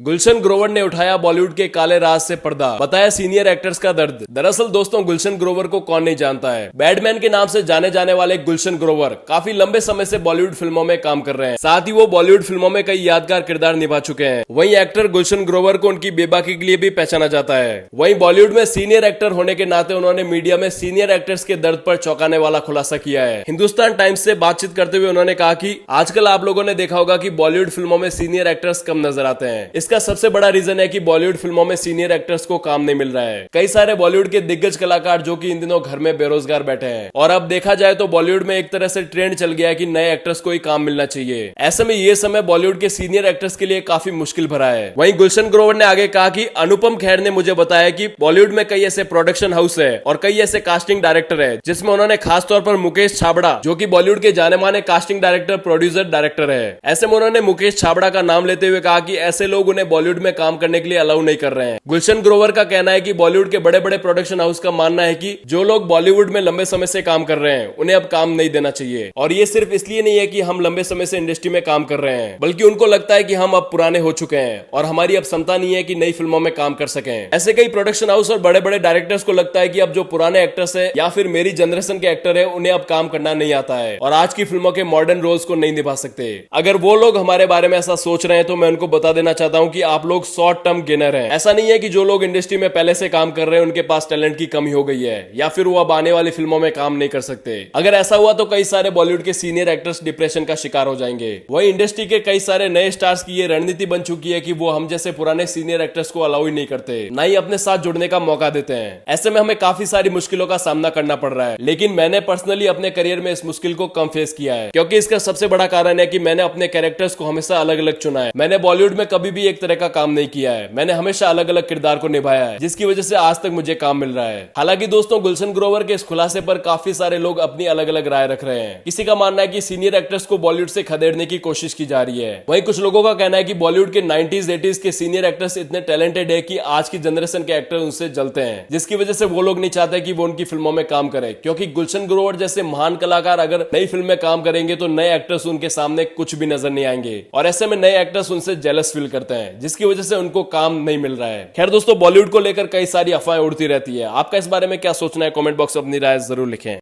गुलशन ग्रोवर ने उठाया बॉलीवुड के काले राज से पर्दा, बताया सीनियर एक्टर्स का दर्द। दरअसल दोस्तों, गुलशन ग्रोवर को कौन नहीं जानता है। बैडमैन के नाम से जाने जाने वाले गुलशन ग्रोवर काफी लंबे समय से बॉलीवुड फिल्मों में काम कर रहे हैं। साथ ही वो बॉलीवुड फिल्मों में कई यादगार किरदार निभा चुके हैं। वहीं एक्टर गुलशन ग्रोवर को उनकी बेबाकी के लिए भी पहचाना जाता है। वहीं बॉलीवुड में सीनियर एक्टर होने के नाते उन्होंने मीडिया में सीनियर एक्टर्स के दर्द पर चौंकाने वाला खुलासा किया है। हिंदुस्तान टाइम्स से बातचीत करते हुए उन्होंने कहा कि आजकल आप लोगों ने देखा होगा कि बॉलीवुड फिल्मों में सीनियर एक्टर्स कम नजर आते हैं। इसका सबसे बड़ा रीजन है कि बॉलीवुड फिल्मों में सीनियर एक्टर्स को काम नहीं मिल रहा है। कई सारे बॉलीवुड के दिग्गज कलाकार जो कि इन दिनों घर में बेरोजगार बैठे हैं, और अब देखा जाए तो बॉलीवुड में एक तरह से ट्रेंड चल गया है कि नए एक्टर्स को ही काम मिलना चाहिए। ऐसे में ये समय बॉलीवुड के सीनियर एक्टर्स के लिए काफी मुश्किल भरा है। वहीं गुलशन ग्रोवर ने आगे कहा कि अनुपम खेर ने मुझे बताया कि बॉलीवुड में कई ऐसे प्रोडक्शन हाउस है और कई ऐसे कास्टिंग डायरेक्टर है, जिसमें उन्होंने खासतौर पर मुकेश छाबड़ा, जो कि बॉलीवुड के जाने माने कास्टिंग डायरेक्टर, प्रोड्यूसर, डायरेक्टर है। ऐसे में उन्होंने मुकेश छाबड़ा का नाम लेते हुए कहा कि ऐसे लोग उन्हें बॉलीवुड में काम करने के लिए अलाउ नहीं कर रहे हैं। गुलशन ग्रोवर का कहना है कि बॉलीवुड के बड़े बड़े प्रोडक्शन हाउस का मानना है कि जो लोग बॉलीवुड में लंबे समय से काम कर रहे हैं उन्हें अब काम नहीं देना चाहिए। और ये सिर्फ इसलिए नहीं है कि हम लंबे समय से इंडस्ट्री में काम कर रहे हैं, बल्कि उनको लगता है कि हम अब पुराने हो चुके हैं और हमारी अब क्षमता नहीं है कि नई फिल्मों में काम कर सकें। ऐसे कई प्रोडक्शन हाउस और बड़े बड़े डायरेक्टर्स को लगता है कि अब जो पुराने एक्टर्स है या फिर मेरी जनरेशन के एक्टर है उन्हें अब काम करना नहीं आता है और आज की फिल्मों के मॉडर्न रोल्स को नहीं निभा सकते। अगर वो लोग हमारे बारे में ऐसा सोच रहे हैं तो मैं उनको बता देना चाहता हूं कि आप लोग शॉर्ट टर्म गेनर हैं। ऐसा नहीं है कि जो लोग इंडस्ट्री में पहले से काम कर रहे हैं उनके पास टैलेंट की कमी हो गई है या फिर वो अब आने वाली फिल्मों में काम नहीं कर सकते। अगर ऐसा हुआ तो कई सारे बॉलीवुड के सीनियर एक्टर्स डिप्रेशन का शिकार हो जाएंगे। वहीं इंडस्ट्री के कई सारे नए स्टार्स की ये रणनीति बन चुकी है कि वो हम जैसे पुराने सीनियर एक्टर्स को अलाउ ही नहीं करते, ना ही अपने साथ जुड़ने का मौका देते हैं। ऐसे में हमें काफी सारी मुश्किलों का सामना करना पड़ रहा है, लेकिन मैंने पर्सनली अपने करियर में इस मुश्किल को कम फेस किया है, क्योंकि इसका सबसे बड़ा कारण है कि मैंने अपने कैरेक्टर्स को हमेशा अलग अलग चुना है। मैंने बॉलीवुड में कभी भी एक तरह का काम नहीं किया है। मैंने हमेशा अलग अलग किरदार को निभाया है, जिसकी वजह से आज तक मुझे काम मिल रहा है। हालांकि दोस्तों, गुलशन ग्रोवर के इस खुलासे पर काफी सारे लोग अपनी अलग अलग राय रख रहे हैं। किसी का मानना है कि सीनियर एक्टर्स को बॉलीवुड से खदेड़ने की कोशिश की जा रही है। वहीं कुछ लोगों का कहना है कि बॉलीवुड के 90s 80s के सीनियर एक्टर्स इतने टैलेंटेड है कि आज की जनरेशन के एक्टर उनसे जलते हैं, जिसकी वजह से वो लोग नहीं चाहते कि वो उनकी फिल्मों में काम करें, क्योंकि गुलशन ग्रोवर जैसे महान कलाकार अगर नई फिल्म में काम करेंगे तो नए एक्टर्स उनके सामने कुछ भी नजर नहीं आएंगे और ऐसे में नए एक्टर्स उनसे जेलस फील करते हैं, जिसकी वजह से उनको काम नहीं मिल रहा है। खैर दोस्तों, बॉलीवुड को लेकर कई सारी अफवाहें उड़ती रहती है। आपका इस बारे में क्या सोचना है? कमेंट बॉक्स में अपनी राय जरूर लिखें।